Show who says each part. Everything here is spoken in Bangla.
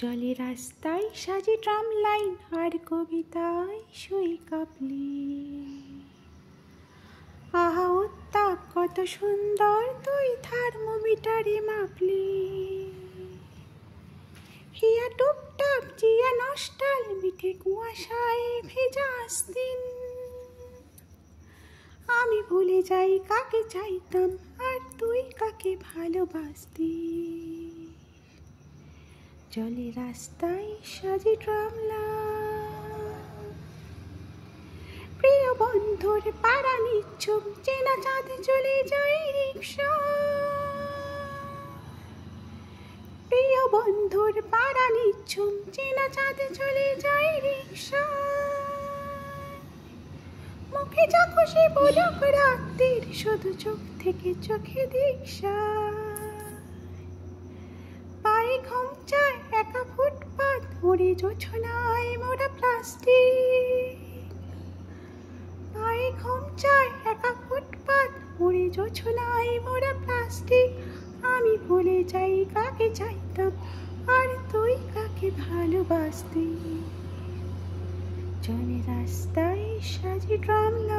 Speaker 1: চলে রাস্তায় সাজে ট্রাম লাইন আর কবিতায় শুই কাঁপলি। আহা উত্তাপ কত সুন্দর তুই থার্মোমিটারে মাপলি। হিয়া টুপটাপ জিয়া নষ্টাল মিঠে কুয়াশায় ভেজা আসদিন। আমি ভুলে যাই কাকে চাইতাম আর তুই কাকে ভালোবাসতি। চলে রাস্তায় সাজে ট্রামলাইন, প্রিয় বন্ধুর পাড়া নিচ্ছুম চেনা চাঁদে চলে যাই রিক্সা। প্রিয় বন্ধুর পাড়া নিচ্ছুম চেনা চাঁদে চলে যাই রিক্সা। মুখে যা খুশি বলুক রাত্রির, শুধু চোখ থেকে চোখে দীক্ষা। পায়ে ঘুম চায় একা ফুটপাত, ওরে জোছনায় মোড়া প্লাস্টিক। পায়ে ঘুম চায় একা ফুটপাত, ওরে জোছনায় মোড়া প্লাস্টিক। আমি ভুলে যাই কাকে চাইতাম আর তুই কাকে ভালোবাসতি। চলে রাস্তায় সাজে ট্রামলাইন।